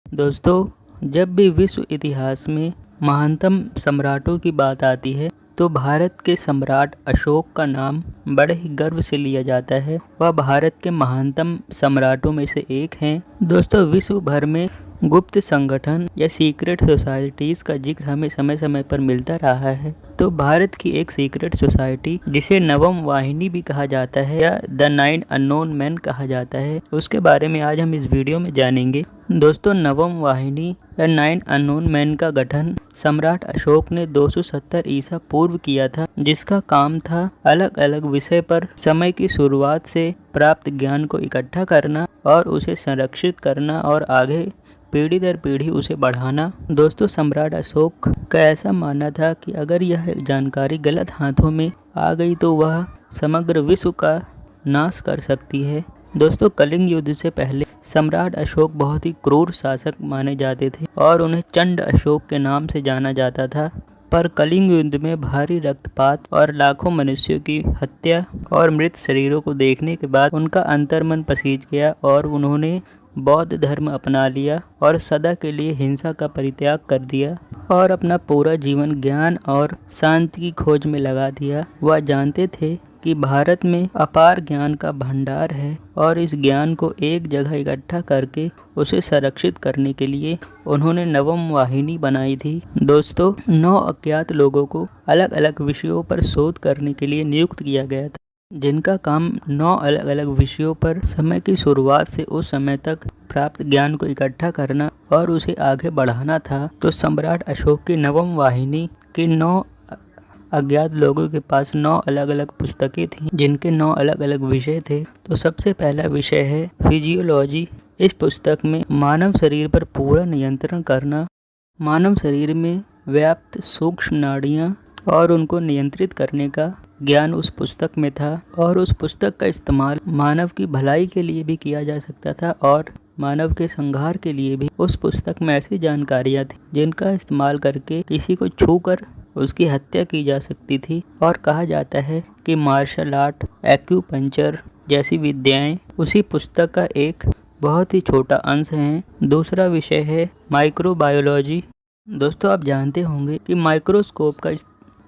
दोस्तों, जब भी विश्व इतिहास में महानतम सम्राटों की बात आती है तो भारत के सम्राट अशोक का नाम बड़े ही गर्व से लिया जाता है। वह भारत के महानतम सम्राटों में से एक हैं। दोस्तों, विश्व भर में गुप्त संगठन या सीक्रेट सोसाइटीज का जिक्र हमें समय समय पर मिलता रहा है। तो भारत की एक सीक्रेट सोसाइटी जिसे नवम वाहिनी भी कहा जाता है या द 9 अननोन मैन कहा जाता है, उसके बारे में आज हम इस वीडियो में जानेंगे। दोस्तों, नवम वाहिनी या 9 अननोन मैन का गठन सम्राट अशोक ने 270 ईसा पूर्व किया था, जिसका काम था अलग अलग विषय पर समय की शुरुआत से प्राप्त ज्ञान को इकट्ठा करना और उसे संरक्षित करना और आगे पीढ़ी दर पीढ़ी उसे बढ़ाना। दोस्तों, सम्राट अशोक का ऐसा मानना था कि अगर यह जानकारी गलत हाथों में आ गई तो वह समग्र विश्व का नाश कर सकती है। दोस्तों, कलिंग युद्ध से पहले सम्राट अशोक बहुत ही क्रूर शासक माने जाते थे और उन्हें चंड अशोक के नाम से जाना जाता था। पर कलिंग युद्ध में भारी रक्तपात और लाखों मनुष्यों की हत्या और मृत शरीरों को देखने के बाद उनका अंतर्मन पसीज गया और उन्होंने बौद्ध धर्म अपना लिया और सदा के लिए हिंसा का परित्याग कर दिया और अपना पूरा जीवन ज्ञान और शांति की खोज में लगा दिया। वह जानते थे कि भारत में अपार ज्ञान का भंडार है और इस ज्ञान को एक जगह इकट्ठा करके उसे संरक्षित करने के लिए उन्होंने नवम वाहिनी बनाई थी। दोस्तों, 9 अज्ञात लोगों को अलग अलग विषयों पर शोध करने के लिए नियुक्त किया गया था, जिनका काम 9 अलग अलग विषयों पर समय की शुरुआत से उस समय तक प्राप्त ज्ञान को इकट्ठा करना और उसे आगे बढ़ाना था। तो सम्राट अशोक की नवम वाहिनी के 9 अज्ञात लोगों के पास 9 अलग अलग पुस्तकें थीं, जिनके 9 अलग अलग विषय थे। तो सबसे पहला विषय है फिजियोलॉजी। इस पुस्तक में मानव शरीर पर पूरा नियंत्रण करना, मानव शरीर में व्याप्त सूक्ष्म नाड़ियाँ और उनको नियंत्रित करने का ज्ञान उस पुस्तक में था। और उस पुस्तक का इस्तेमाल मानव की भलाई के लिए भी किया जा सकता था और मानव के संहार के लिए भी। उस पुस्तक में ऐसी जानकारियाँ थी जिनका इस्तेमाल करके किसी को छूकर उसकी हत्या की जा सकती थी। और कहा जाता है कि मार्शल आर्ट, एक्यूपंक्चर जैसी विद्याएं उसी पुस्तक का एक बहुत ही छोटा अंश हैं। दूसरा विषय है माइक्रोबायोलॉजी। दोस्तों, आप जानते होंगे कि माइक्रोस्कोप का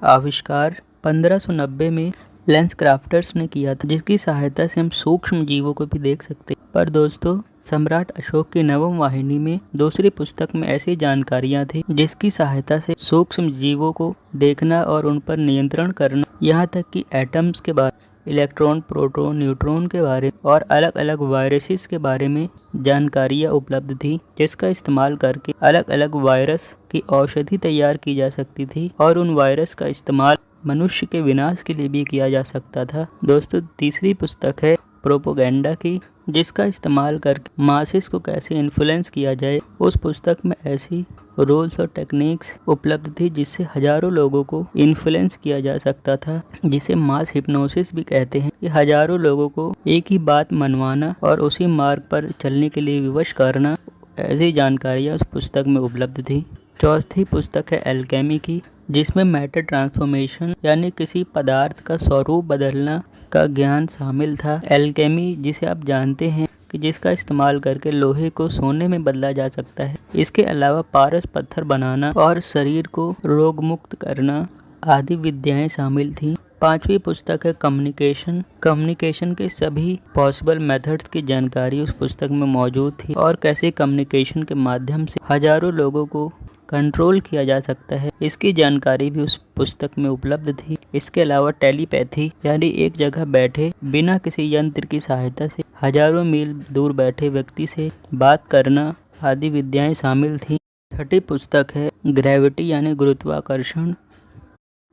आविष्कार 1590 में लेंस क्राफ्टर्स ने किया था, जिसकी सहायता से हम सूक्ष्म जीवों को भी देख सकते हैं। पर दोस्तों, सम्राट अशोक की नवम वाहिनी में दूसरी पुस्तक में ऐसी जानकारियां थी जिसकी सहायता से सूक्ष्म जीवों को देखना और उन पर नियंत्रण करना, यहाँ तक कि एटम्स के बारे, इलेक्ट्रॉन, प्रोटॉन, न्यूट्रॉन के बारे और अलग अलग वायरसेस के बारे में जानकारियाँ उपलब्ध थी, जिसका इस्तेमाल करके अलग अलग वायरस की औषधि तैयार की जा सकती थी और उन वायरस का इस्तेमाल मनुष्य के विनाश के लिए भी किया जा सकता था। दोस्तों, तीसरी पुस्तक है प्रोपोगेंडा की, जिसका इस्तेमाल करके मासेस को कैसे इन्फ्लुएंस किया जाए। उस पुस्तक में ऐसी रूल्स और टेक्निक्स उपलब्ध थी जिससे हजारों लोगों को इन्फ्लुएंस किया जा सकता था, जिसे मास हिप्नोसिस भी कहते हैं। कि हजारों लोगों को एक ही बात मनवाना और उसी मार्ग पर चलने के लिए विवश करना, ऐसी जानकारियाँ उस पुस्तक में उपलब्ध थी। चौथी पुस्तक है एल्केमी की, जिसमें मैटर ट्रांसफॉर्मेशन यानी किसी पदार्थ का स्वरूप बदलना का ज्ञान शामिल था। एल्केमी, जिसे आप जानते हैं कि जिसका इस्तेमाल करके लोहे को सोने में बदला जा सकता है। इसके अलावा पारस पत्थर बनाना और शरीर को रोग मुक्त करना आदि विद्याएं शामिल थीं। पांचवी पुस्तक है कम्युनिकेशन। कम्युनिकेशन के सभी पॉसिबल मेथड्स की जानकारी उस पुस्तक में मौजूद थी और कैसे कम्युनिकेशन के माध्यम से हजारों लोगों को कंट्रोल किया जा सकता है, इसकी जानकारी भी उस पुस्तक में उपलब्ध थी। इसके अलावा टेलीपैथी यानी एक जगह बैठे बिना किसी यंत्र की सहायता से हजारों मील दूर बैठे व्यक्ति से बात करना आदि विद्याएं शामिल थी। छठी पुस्तक है ग्रेविटी यानी गुरुत्वाकर्षण।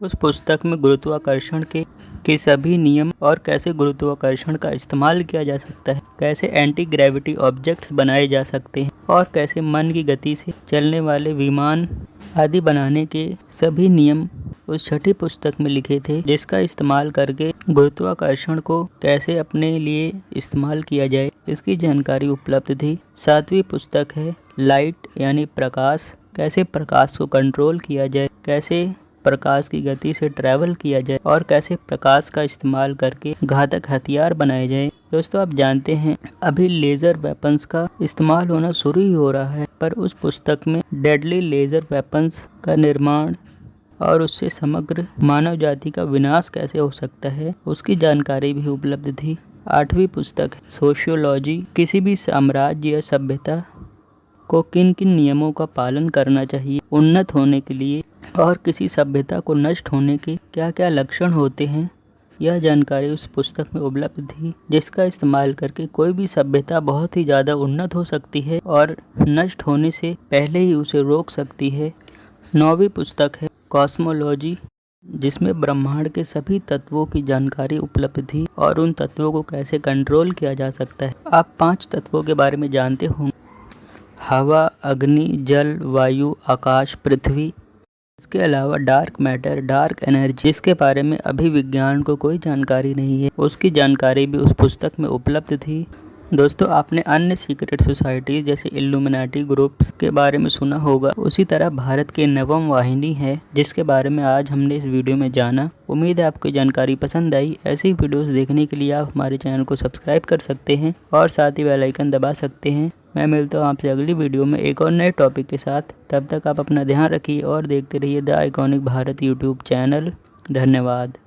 उस पुस्तक में गुरुत्वाकर्षण के सभी नियम और कैसे गुरुत्वाकर्षण का इस्तेमाल किया जा सकता है, कैसे एंटी ग्रेविटी ऑब्जेक्ट्स बनाए जा सकते हैं और कैसे मन की गति से चलने वाले विमान आदि बनाने के सभी नियम उस छठी पुस्तक में लिखे थे, जिसका इस्तेमाल करके गुरुत्वाकर्षण को कैसे अपने लिए इस्तेमाल किया जाए, इसकी जानकारी उपलब्ध थी। सातवीं पुस्तक है लाइट यानी प्रकाश। कैसे प्रकाश को कंट्रोल किया जाए, कैसे प्रकाश की गति से ट्रैवल किया जाए और कैसे प्रकाश का इस्तेमाल करके घातक हथियार बनाए जाए। दोस्तों आप जानते हैं अभी लेज़र वेपन्स का इस्तेमाल होना शुरू ही हो रहा है, पर उस पुस्तक में डेडली लेज़र वेपन्स का निर्माण और उससे समग्र मानव जाति का विनाश कैसे हो सकता है उसकी जानकारी भी उपलब्ध थी। 8वीं पुस्तक सोशियोलॉजी, किसी भी साम्राज्य या सभ्यता को किन किन नियमों का पालन करना चाहिए उन्नत होने के लिए और किसी सभ्यता को नष्ट होने के क्या क्या लक्षण होते हैं, यह जानकारी उस पुस्तक में उपलब्ध थी, जिसका इस्तेमाल करके कोई भी सभ्यता बहुत ही ज़्यादा उन्नत हो सकती है और नष्ट होने से पहले ही उसे रोक सकती है। 9वीं पुस्तक है कॉस्मोलॉजी, जिसमें ब्रह्मांड के सभी तत्वों की जानकारी उपलब्ध थी और उन तत्वों को कैसे कंट्रोल किया जा सकता है। आप 5 तत्वों के बारे में जानते होंगे, हवा, अग्नि, जल, वायु, आकाश, पृथ्वी। इसके अलावा डार्क मैटर, डार्क एनर्जी, जिसके बारे में अभी विज्ञान को कोई जानकारी नहीं है, उसकी जानकारी भी उस पुस्तक में उपलब्ध थी। दोस्तों आपने अन्य सीक्रेट सोसाइटी जैसे इल्यूमिनाटी ग्रुप्स के बारे में सुना होगा, उसी तरह भारत के नवम वाहिनी है जिसके बारे में आज हमने इस वीडियो में जाना। उम्मीद है आपको जानकारी पसंद आई। ऐसी वीडियोस देखने के लिए आप हमारे चैनल को सब्सक्राइब कर सकते हैं और साथ ही बेल आइकन दबा सकते हैं। मैं मिलता हूँ आपसे अगली वीडियो में एक और नए टॉपिक के साथ। तब तक आप अपना ध्यान रखिए और देखते रहिए the iconic Bharat YouTube channel. धन्यवाद।